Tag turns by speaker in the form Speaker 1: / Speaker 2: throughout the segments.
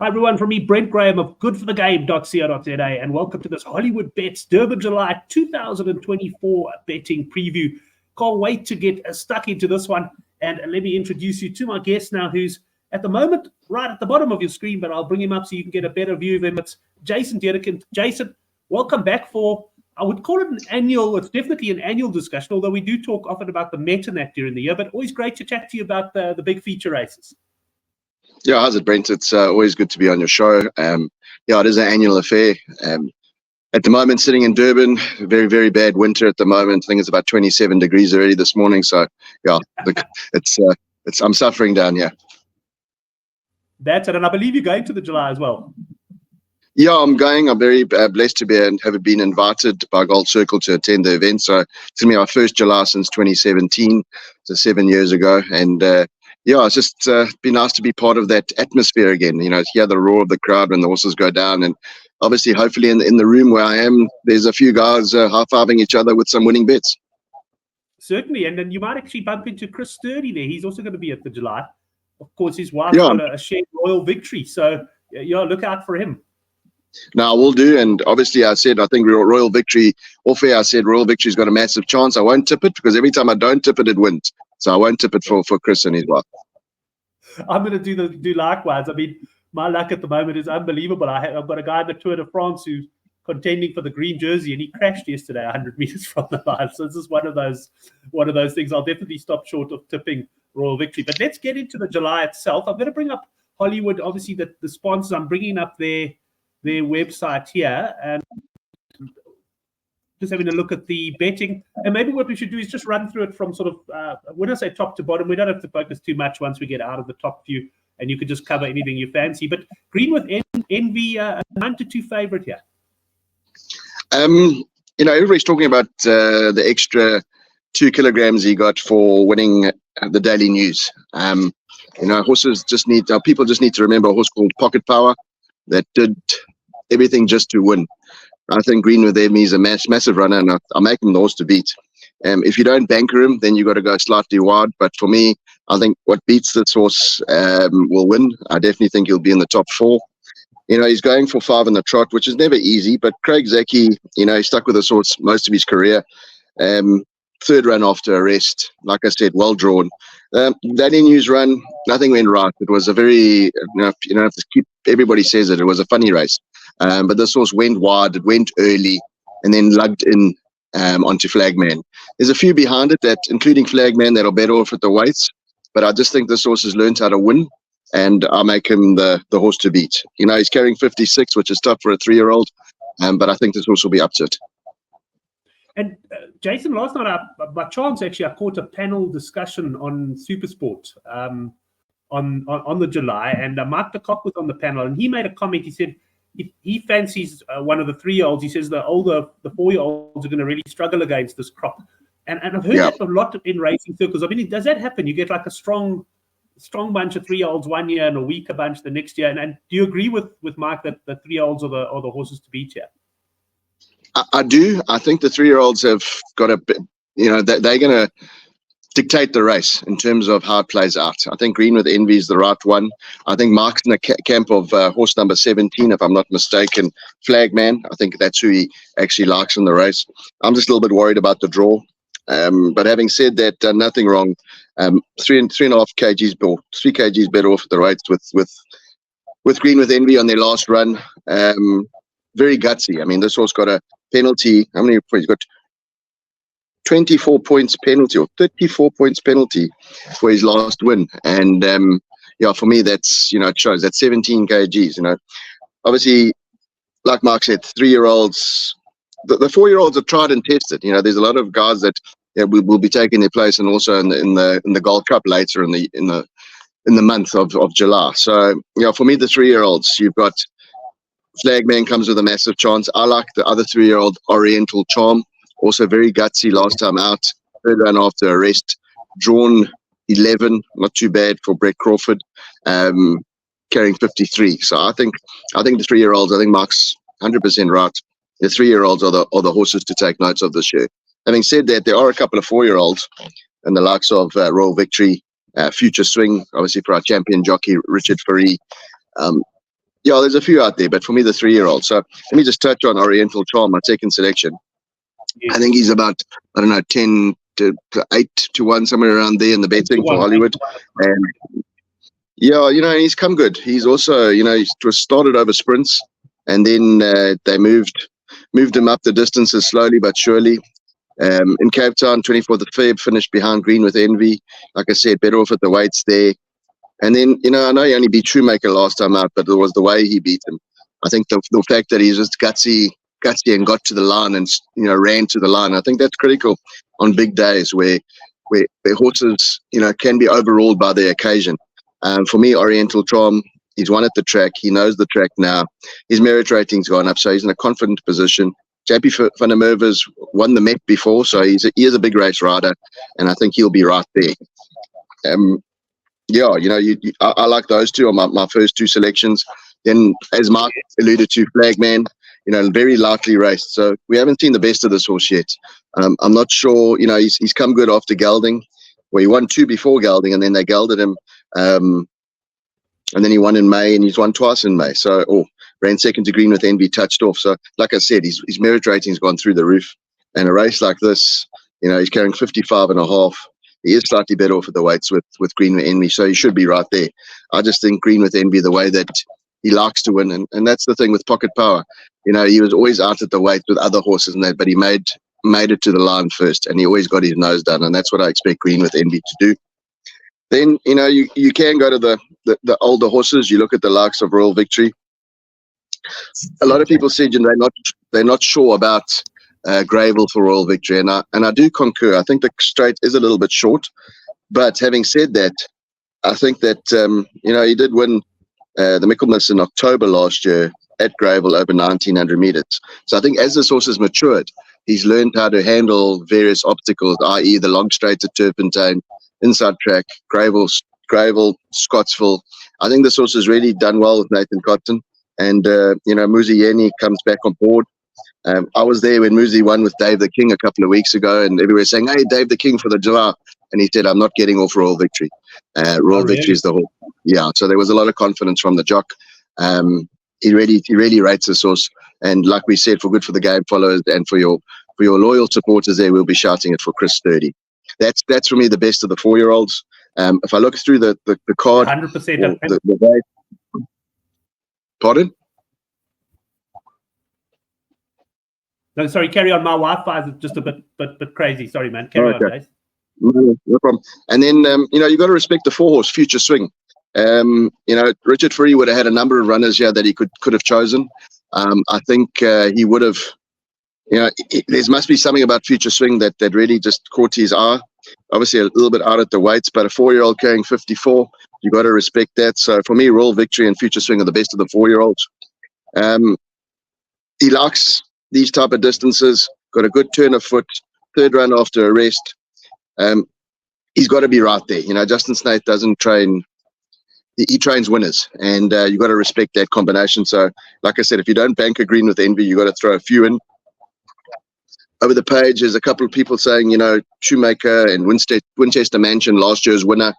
Speaker 1: Hi everyone, from me, Brent Graham of Goodforthegame.co.za, and welcome to this Hollywoodbets Durban July 2024 betting preview. Can't wait to get stuck into this one, and let me introduce you to my guest now, who's at the moment right at the bottom of your screen, but I'll bring him up so you can get a better view of him. It's Jason Dedekind. Jason, welcome back for, I would call it an annual, it's definitely an annual discussion, although we do talk often about the Met and that during the year, but always great to chat to you about the big feature races.
Speaker 2: Yeah, how's it, Brent? It's always good to be on your show. Yeah, it is an annual affair. At the moment, sitting in Durban, very, very bad winter at the moment. I think it's about 27 degrees already this morning. So, yeah, I'm suffering down here.
Speaker 1: That's it. And I believe you're going to the July as well.
Speaker 2: Yeah, I'm going. I'm very blessed to have been invited by Gold Circle to attend the event. So it's going to be our first July since 2017, so 7 years ago. And yeah, it's just been nice to be part of that atmosphere again. You know, hear the roar of the crowd when the horses go down, and obviously, hopefully, in the room where I am, there's a few guys high-fiving each other with some winning bets.
Speaker 1: Certainly, and then you might actually bump into Chris Sturdy there. He's also going to be at the July. Of course, his wife got a shared royal victory, so yeah, look out for him.
Speaker 2: No, I will do, and obviously I think Royal Victory, off air I said Royal Victory's got a massive chance. I won't tip it because every time I don't tip it, it wins. So I won't tip it for Chris and his wife.
Speaker 1: I'm going to do likewise. I mean, my luck at the moment is unbelievable. I've got a guy in the Tour de France who's contending for the green jersey, and he crashed yesterday 100 meters from the line. So this is one of those things. I'll definitely stop short of tipping Royal Victory. But let's get into the July itself. I'm going to bring up Hollywood, obviously the sponsors. I'm bringing up their website here and just having a look at the betting. And maybe what we should do is just run through it from sort of, when I say top to bottom, we don't have to focus too much once we get out of the top few, and you could just cover anything you fancy. But Green with Envy, 9-2 favorite here.
Speaker 2: You know, everybody's talking about the extra 2 kilograms he got for winning the Daily News. You know, people just need to remember a horse called Pocket Power that did everything just to win. I think Green with Envy is a massive runner, and I'll make him the horse to beat. If you don't banker him, then you got to go slightly wide. But for me, I think what beats this horse will win. I definitely think he'll be in the top 4. You know, he's going for 5 in the trot, which is never easy. But Craig Zaki, you know, he stuck with this horse most of his career. Third run after arrest, like I said, well drawn. Daily News run, nothing went right. It was a very, you know, everybody says it was a funny race. But this horse went wide, it went early, and then lugged in onto Flagman. There's a few behind it, including Flagman, that'll better off at the weights. But I just think this horse has learned how to win, and I'll make him the horse to beat. You know, he's carrying 56, which is tough for a 3-year-old, but I think this horse will be up to it.
Speaker 1: And Jason, last night, by chance, actually, I caught a panel discussion on Supersport on the July, and Mark de Kock was on the panel, and he made a comment. He said he fancies one of the 3-year-olds. He says the 4-year-olds are going to really struggle against this crop. And I've heard that a lot in racing circles. I mean, does that happen? You get like a strong bunch of 3-year-olds one year and a weaker bunch the next year. And do you agree with Mark that the 3-year-olds are the horses to beat here?
Speaker 2: I do. I think the 3-year-olds have got you know, they're going to dictate the race in terms of how it plays out. I think Green with Envy is the right one. I think Mark's in the camp of horse number 17, if I'm not mistaken, Flagman. I think that's who he actually likes in the race. I'm just a little bit worried about the draw. But having said that, nothing wrong. 3.5 kgs or 3 kgs better off at the rates with Green with Envy on their last run. Very gutsy. I mean, this horse got a penalty. How many points? He's got 24 points penalty or 34 points penalty for his last win. And yeah, for me, that's, you know, it shows that 17 kgs. You know, obviously, like Mark said, 3-year-olds. The 4-year-olds are tried and tested. You know, there's a lot of guys that will be taking their place, and also in the Gold Cup later in the month of July. So, you know, for me, the 3-year-olds, you've got Flagman comes with a massive chance. I like the other 3-year-old Oriental Charm, also very gutsy last time out. Third run after arrest, drawn 11, not too bad for Brett Crawford, carrying 53. So I think the 3-year-olds. I think Mark's 100% right. The 3-year-olds are the horses to take notes of this year. Having said that, there are a couple of 4-year-olds, and the likes of Royal Victory, Future Swing, obviously for our champion jockey Richard Fourie. Yeah, there's a few out there, but for me, the 3-year-old. So let me just touch on Oriental Charm, my second selection. I think he's about, I don't know, 10 to 8 to 1, somewhere around there in the betting for Hollywood. And yeah, he's come good. He's also, he was started over sprints, and then they moved him up the distances slowly but surely. In Cape Town, 24th of Feb, finished behind Green with Envy. Like I said, better off at the weights there. And then, I know he only beat Shoemaker last time out, but it was the way he beat him. I think the fact that he's just gutsy and got to the line and, ran to the line. I think that's critical on big days where horses, can be overruled by the occasion. For me, Oriental Charm, he's won at the track. He knows the track now. His merit rating's gone up, so he's in a confident position. JP van der Merwe's won the Met before, so he is a big race rider, and I think he'll be right there. I like those two on my first two selections. Then, as Mark alluded to, Flagman, very lightly raced. So we haven't seen the best of this horse yet. I'm not sure, he's come good after gelding, where he won 2 before gelding, and then they gelded him. And then he won in May, and he's won twice in May. So, ran second to Green with Envy, touched off. So, like I said, his merit rating's gone through the roof. And a race like this, he's carrying 55.5. He is slightly better off at the weights with Green with Envy, so he should be right there. I just think Green with Envy, the way that he likes to win, and that's the thing with Pocket Power. He was always out at the weights with other horses and that, but he made it to the line first, and he always got his nose done, and that's what I expect Green with Envy to do. Then, you can go to the older horses. You look at the likes of Royal Victory. A lot of people said they're not sure about Gravel for Royal Victory, and I do concur. I think the straight is a little bit short, but having said that, I think that he did win the Michaelmas in October last year at Gravel over 1900 meters. So I think as this horse has matured, he's learned how to handle various obstacles, i.e. the long straight at Turpentine, inside track, Gravel, Scottsville. I think this horse has really done well with Nathan Cotton, and Muzi Yeni comes back on board. I was there when Muzi won with Dave the King a couple of weeks ago, and everybody was saying, "Hey, Dave the King for the July," and he said, "I'm not getting off Royal Victory. Royal Victory is the horse." Yeah, so there was a lot of confidence from the jock. He really rates this horse, and like we said, for Good for the Game followers and for your loyal supporters, there we'll be shouting it for Chris Sturdy. That's for me the best of the 4-year-olds. If I look through the card,
Speaker 1: 100%.
Speaker 2: Pardon?
Speaker 1: No, sorry, carry on. My Wi-Fi is just a bit crazy. Sorry, man. Carry on, guys.
Speaker 2: No problem. And then, you've got to respect the 4-horse Future Swing. Richard Free would have had a number of runners here that he could have chosen. I think he would have, there must be something about Future Swing that really just caught his eye. Obviously, a little bit out at the weights, but a 4-year-old carrying 54, you got to respect that. So for me, Royal Victory and Future Swing are the best of the 4-year-olds. He likes these type of distances, got a good turn of foot, third run after a rest. He's got to be right there. Justin Snaith doesn't train. He trains winners, and you got to respect that combination. So, like I said, if you don't bank a Green with Envy, you got to throw a few in. Over the page, there's a couple of people saying, Shoemaker and Winchester Mansion, last year's winner.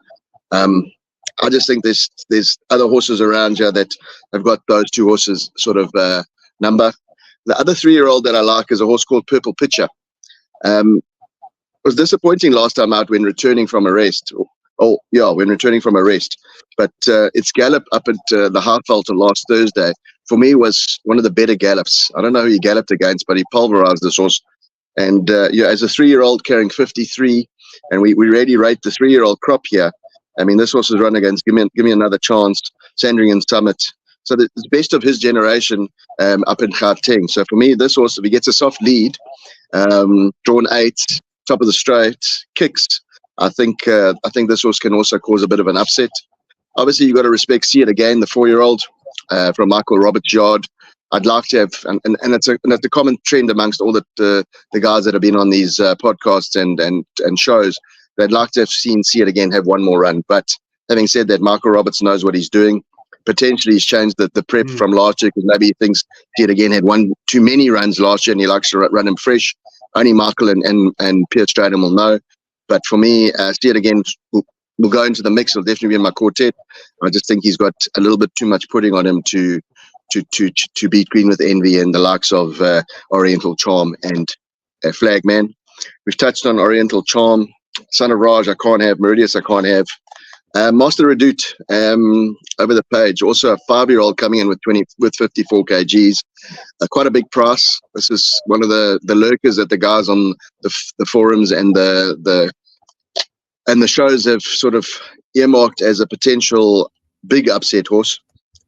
Speaker 2: I just think there's other horses around here that have got those two horses sort of number. The other 3-year-old that I like is a horse called Purple Pitcher. It was disappointing last time out when returning from a rest. When returning from a rest. But its gallop up at the Hartfeld last Thursday, for me, was one of the better gallops. I don't know who he galloped against, but he pulverized this horse. And as a 3-year-old carrying 53, and we really rate the 3-year-old crop here. I mean, this horse is run against Give Me Another Chance, Sandringham Summit. So the best of his generation up in Gauteng. So for me, this horse, if he gets a soft lead, drawn 8, top of the straight, kicks, I think this horse can also cause a bit of an upset. Obviously, you've got to respect See It Again, the 4-year-old from Michael Roberts' yard. I'd like to have, and it's a common trend amongst all the guys that have been on these podcasts and shows. They'd like to have seen See It Again have one more run. But having said that, Michael Roberts knows what he's doing. Potentially, he's changed the prep from last year because maybe he thinks See It Again had one too many runs last year and he likes to run him fresh. Only Michael and Pierre Stradham will know. But for me, See It Again will go into the mix. He'll definitely be in my quartet. I just think he's got a little bit too much pudding on him to beat Green with Envy and the likes of Oriental Charm and Flagman. We've touched on Oriental Charm, Son of Raj I can't have, Meridius I can't have. Master Redoute over the page, also a 5-year-old coming in with 54 kgs, quite a big price. This is one of the lurkers that the guys on the forums and the shows have sort of earmarked as a potential big upset horse.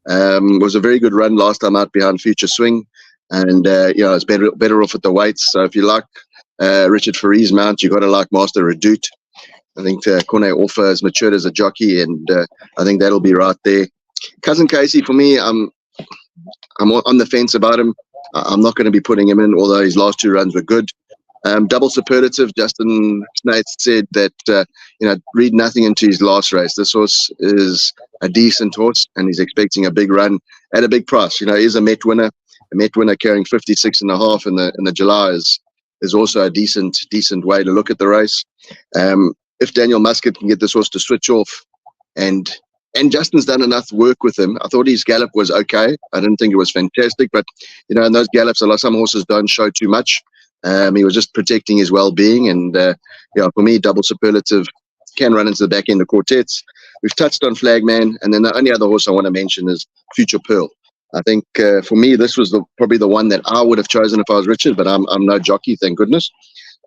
Speaker 2: Was a very good run last time out behind Future Swing, and it's better off at the weights. So if you like Richard Ferree's mount, you got to like Master Redoute. I think Corne Offa has matured as a jockey, and I think that'll be right there. Cousin Casey, for me, I'm on the fence about him. I'm not going to be putting him in, although his last 2 runs were good. Double Superlative, Justin Snaith said that, read nothing into his last race. This horse is a decent horse, and he's expecting a big run at a big price. He's a Met winner. A Met winner carrying 56.5 in the July is also a decent way to look at the race. If Daniel Muscat can get this horse to switch off, and Justin's done enough work with him. I thought his gallop was okay. I didn't think it was fantastic, but in those gallops, some horses don't show too much. He was just protecting his well-being, and for me, Double Superlative can run into the back end of quartets. We've touched on Flagman, and then the only other horse I want to mention is Future Pearl. I think for me, this was probably the one that I would have chosen if I was Richard, but I'm no jockey, thank goodness.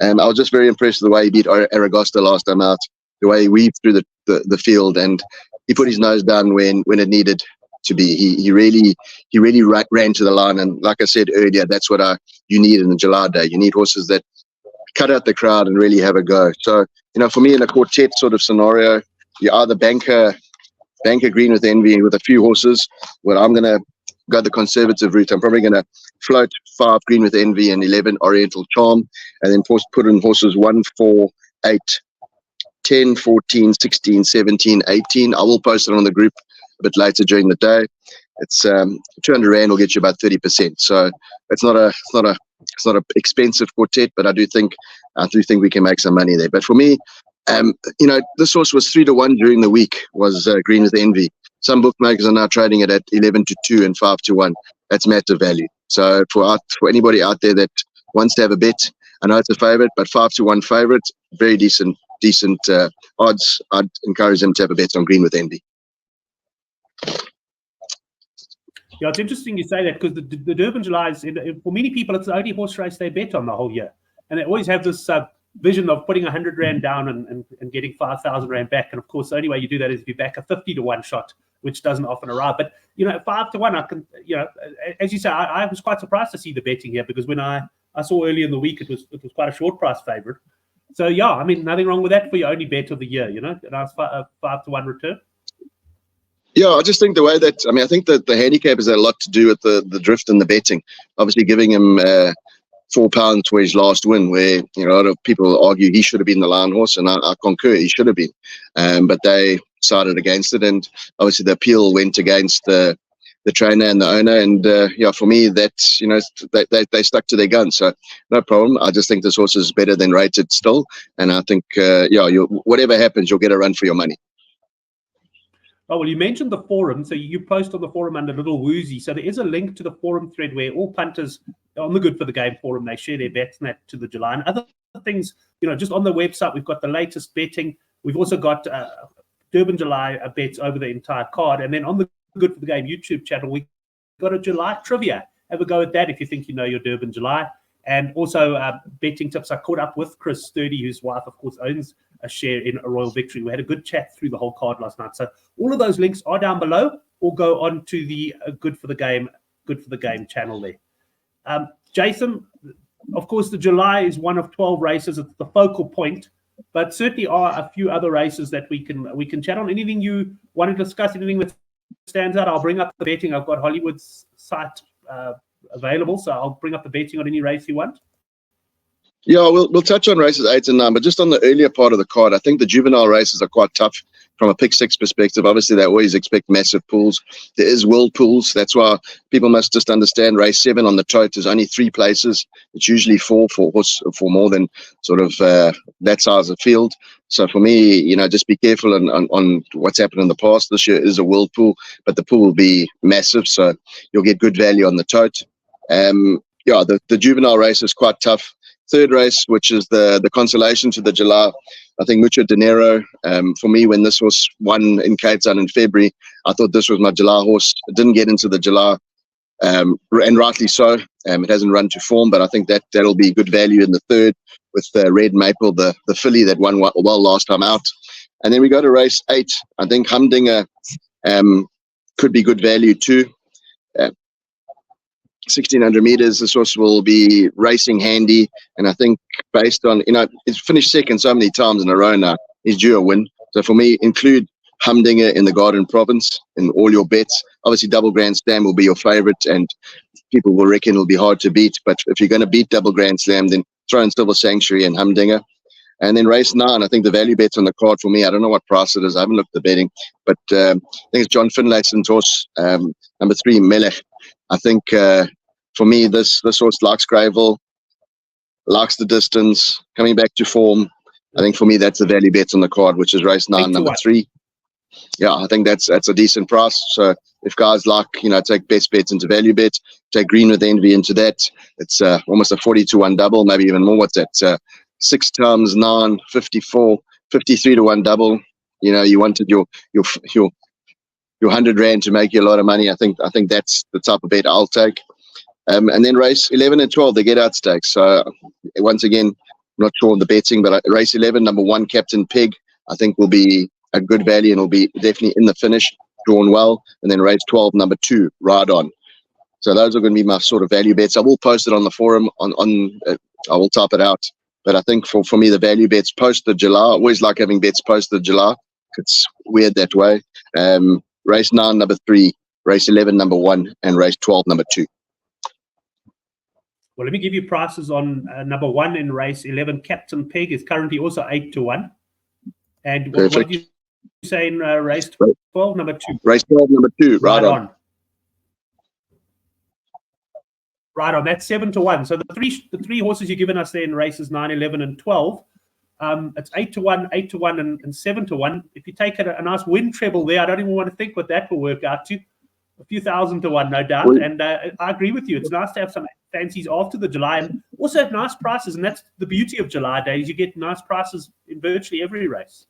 Speaker 2: I was just very impressed with the way he beat Aragosta last time out, the way he weaved through the field, and he put his nose down when it needed to be. He really ran to the line, and like I said earlier, that's what you need in the July day. You need horses that cut out the crowd and really have a go. So for me, in a quartet sort of scenario, you either banker Green with Envy with a few horses. Well, I'm going to go the conservative route. I'm probably going to float 5 Green with Envy and 11 Oriental Charm, and then put in horses 1, 4, 8, 10, 14, 16, 17, 18. I will post it on the group a bit later during the day. It's 200 Rand will get you about 30%. So it's not a expensive quartet, but I do think we can make some money there. But for me, this horse was 3-1 during the week. Was Green with Envy. Some bookmakers are now trading it at 11-2 and 5-1. That's massive value. So for anybody out there that wants to have a bet, I know it's a favourite, but 5-1 favourite, very decent odds. I'd encourage them to have a bet on Green with Envy.
Speaker 1: Yeah, it's interesting you say that, because the Durban July is, for many people, it's the only horse race they bet on the whole year, and they always have this vision of putting 100 Rand down and getting 5,000 Rand back. And of course, the only way you do that is if you back a 50-1 shot, which doesn't often arrive. But 5-1, I can, as you say, I was quite surprised to see the betting here, because when I saw early in the week, it was quite a short price favourite. So yeah, I mean, nothing wrong with that for your only bet of the year. A nice 5-1 return.
Speaker 2: Yeah, I just think the way that, I think that the handicap has had a lot to do with the drift and the betting. Obviously giving him £4 for his last win, where a lot of people argue he should have been the Lion horse, and I concur, he should have been. But they decided against it, and obviously the appeal went against the trainer and the owner, and for me, that's they stuck to their guns, so no problem. I just think this horse is better than rated still, and I think whatever happens, you'll get a run for your money.
Speaker 1: Oh, well, you mentioned the forum. So you post on the forum under Little Woozy. So there is a link to the forum thread where all punters on the Good for the Game forum, they share their bets and that to the July. And other things, just on the website, we've got the latest betting. We've also got Durban July bets over the entire card. And then on the Good for the Game YouTube channel, we've got a July trivia. Have a go at that if you think you know your Durban July. And also betting tips. I caught up with Chris Sturdy, whose wife, of course, owns a share in a Royal Victory. We had a good chat through the whole card last night. So all of those links are down below, or go on to the Good for the Game channel there. Jason, of course, the July is one of 12 races. It's the focal point, but certainly are a few other races that we can chat on. Anything you want to discuss? Anything that stands out? I'll bring up the betting. I've got Hollywood's site available, so I'll bring up the betting on any race you want.
Speaker 2: Yeah, we'll touch on races 8 and 9, but just on the earlier part of the card, I think the juvenile races are quite tough from a pick 6 perspective. Obviously, they always expect massive pools. There is world pools. That's why people must just understand race 7 on the tote is only 3 places. It's usually 4 for more than sort of that size of field. So for me, just be careful on what's happened in the past. This year is a world pool, but the pool will be massive, so you'll get good value on the tote. The juvenile race is quite tough. Third race, which is the consolation to the July, I think Mucho Dinero. For me, when this was won in Cape Town in February, I thought this was my July horse. It didn't get into the July, and rightly so. It hasn't run to form, but I think that'll be good value in the third with Red Maple, the filly that won well last time out. And then we go to race 8. I think Humdinger could be good value too. 1,600 meters, this horse will be racing handy, and I think based on, he's finished second so many times in a row now, he's due a win. So for me, include Humdinger in the Garden Province in all your bets. Obviously, Double Grand Slam will be your favorite, and people will reckon it'll be hard to beat, but if you're going to beat Double Grand Slam, then throw in Silver Sanctuary and Humdinger. And then race 9, I think the value bets on the card for me, I don't know what price it is, I haven't looked at the betting, but I think it's John Finlayson's horse, number 3, Melech. I think for me, this horse likes Gravel, likes the distance, coming back to form. I think for me, that's the value bet on the card, which is race 9, number 3. Yeah, I think that's a decent price. So if guys like, take best bets into value bets, take Green with Envy into that, it's almost a 40-1 double, maybe even more. What's that? 6 times 9, 54, 53-1 double. You wanted your 100 Rand to make you a lot of money. I think that's the type of bet I'll take. And then race 11 and 12, they get out stakes. So once again, I'm not sure on the betting, but race 11, number 1, Captain Pig, I think will be a good value and will be definitely in the finish, drawn well. And then race 12, number 2, Ride On. So those are going to be my sort of value bets. I will post it on the forum. I will type it out. But I think for me, the value bets post the July. I always like having bets post the July. It's weird that way. Race 9, number 3, race 11, number 1, and race 12, number 2.
Speaker 1: Well, let me give you prices on number 1 in race 11. Captain Peg is currently also 8-1. And what did you say in race 12, number 2?
Speaker 2: Race 12, number 2, Right On.
Speaker 1: Right on, that's 7-1. So the three horses you've given us there in races 9, 11, and 12, it's 8-1, 8-1, and 7-1. If you take a nice win treble there, I don't even want to think what that will work out to. A few thousand to 1, no doubt. And I agree with you. It's nice to have some fancies after the July, and also at nice prices. And that's the beauty of July days. You get nice prices in virtually every race.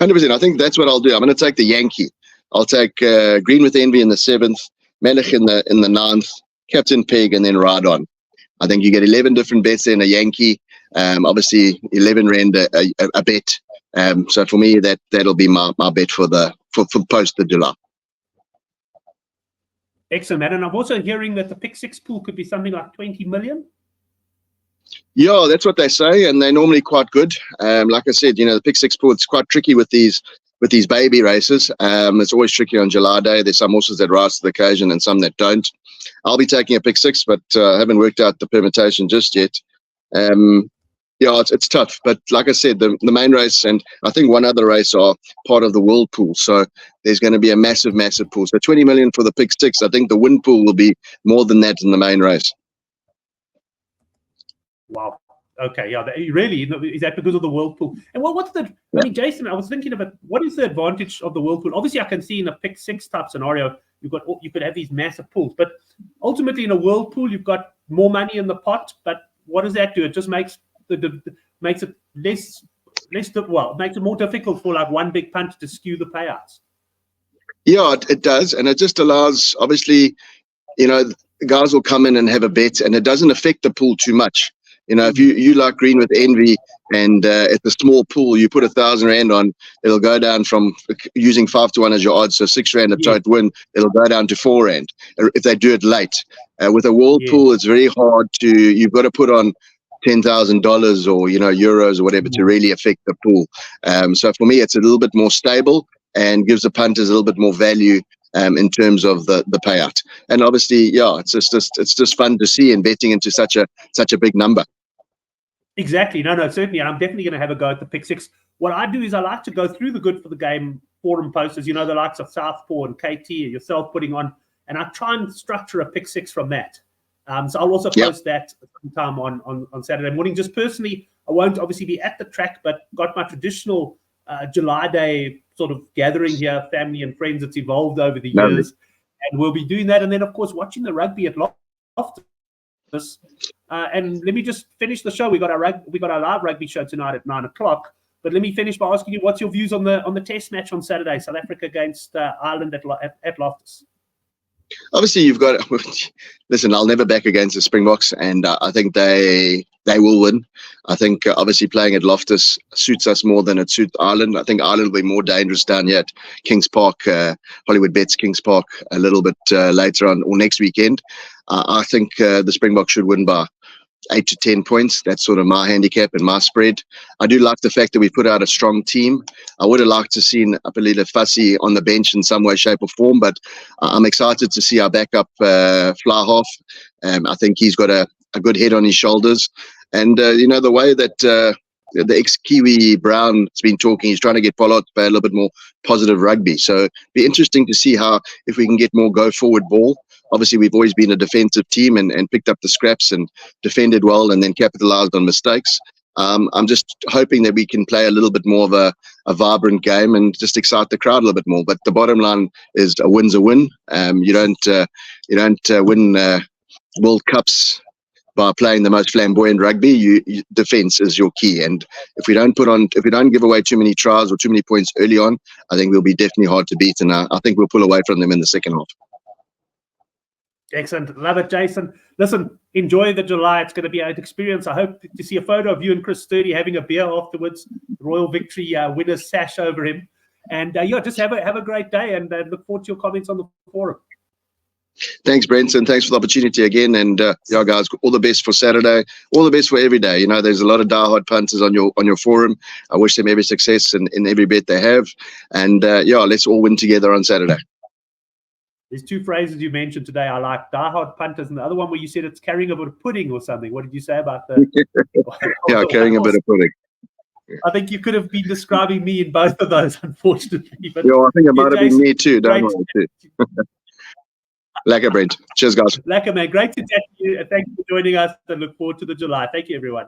Speaker 2: 100%. I think that's what I'll do. I'm going to take the Yankee. I'll take Green with Envy in the 7th, Melech in the 9th, Captain Peg, and then Ride On. I think you get 11 different bets there in a Yankee. Obviously, 11 Rand a bet. So for me, that'll be my bet for post the July.
Speaker 1: Excellent, man. And I'm also hearing that the pick 6 pool could be something like 20 million.
Speaker 2: Yeah, that's what they say, and they're normally quite good. Like I said, the pick 6 pool, it's quite tricky with these baby races. It's always tricky on July Day. There's some horses that rise to the occasion and some that don't. I'll be taking a pick 6, but I haven't worked out the permutation just yet. It's tough, but like I said, the main race and I think one other race are part of the world pool, so there's going to be a massive pool. So 20 million for the pick 6. I think the win pool will be more than that in the main race.
Speaker 1: Wow. Okay, yeah, really, is that because of the world pool? And what's the? I mean, Jason, I was thinking about what is the advantage of the world pool? Obviously, I can see in a pick 6 type scenario, you could have these massive pools, but ultimately in a world pool, you've got more money in the pot. But what does that do? It just makes makes it makes it more difficult for like one big punt to skew the payouts.
Speaker 2: Yeah, it does, and it just allows, obviously, guys will come in and have a bet, and it doesn't affect the pool too much. If you like Green with Envy and at the small pool, you put 1,000 Rand on, it'll go down from using 5-1 as your odds, so 6 Rand a tote win, it'll go down to 4 Rand if they do it late. With a world pool, it's very hard you've got to put on $10,000 or euros or whatever to really affect the pool. So for me, it's a little bit more stable and gives the punters a little bit more value in terms of the payout. And obviously, it's just fun to see and betting into such a big number.
Speaker 1: Exactly. No, certainly. And I'm definitely going to have a go at the pick six. What I do is I like to go through the Good for the Game forum posters, the likes of Southpaw and KT and yourself putting on, and I try and structure a pick six from that. So I'll also post that sometime on Saturday morning. Just personally, I won't obviously be at the track, but got my traditional July Day sort of gathering here, family and friends. It's evolved over the years, and we'll be doing that. And then, of course, watching the rugby at Loftus. And let me just finish the show. We got our live rugby show tonight at 9:00. But let me finish by asking you, what's your views on the Test match on Saturday, South Africa against Ireland at Loftus?
Speaker 2: Obviously, you've got. Listen, I'll never back against the Springboks, and I think they will win. I think obviously playing at Loftus suits us more than it suits Ireland. I think Ireland will be more dangerous down here at Kings Park, Hollywoodbets Kings Park, a little bit later on or next weekend. I think the Springboks should win by 8 to 10 points. That's sort of my handicap and my spread. I do like the fact that we put out a strong team. I would have liked to seen Apelile Fassi on the bench in some way, shape or form, but I'm excited to see our backup fly half. I think he's got a good head on his shoulders. And, the way that the ex-Kiwi Brown has been talking, he's trying to get Pollard to play a little bit more positive rugby. So it'd be interesting to see if we can get more go-forward ball. Obviously, we've always been a defensive team and picked up the scraps and defended well and then capitalized on mistakes. I'm just hoping that we can play a little bit more of a vibrant game and just excite the crowd a little bit more. But the bottom line is a win's a win. You don't win World Cups by playing the most flamboyant rugby. Defense is your key. And if we don't give away too many tries or too many points early on, I think we'll be definitely hard to beat. And I think we'll pull away from them in the second half.
Speaker 1: Excellent. Love it, Jason. Listen, enjoy the July. It's going to be an experience. I hope to see a photo of you and Chris Sturdy having a beer afterwards. Royal Victory winner's sash over him. And just have a great day and look forward to your comments on the forum.
Speaker 2: Thanks, Brent, and thanks for the opportunity again. And guys, all the best for Saturday. All the best for every day. There's a lot of diehard punters on your forum. I wish them every success in every bet they have. And let's all win together on Saturday.
Speaker 1: There's two phrases you mentioned today. I like diehard punters, and the other one where you said it's carrying a bit of pudding or something. What did you say about that?
Speaker 2: Carrying a bit of pudding.
Speaker 1: I think you could have been describing me in both of those, unfortunately. But
Speaker 2: I think it might have been me too. Don't worry too. Lekker, Brent. Cheers, guys.
Speaker 1: Lekker, man. Great to chat to you. Thanks for joining us and look forward to the July. Thank you, everyone.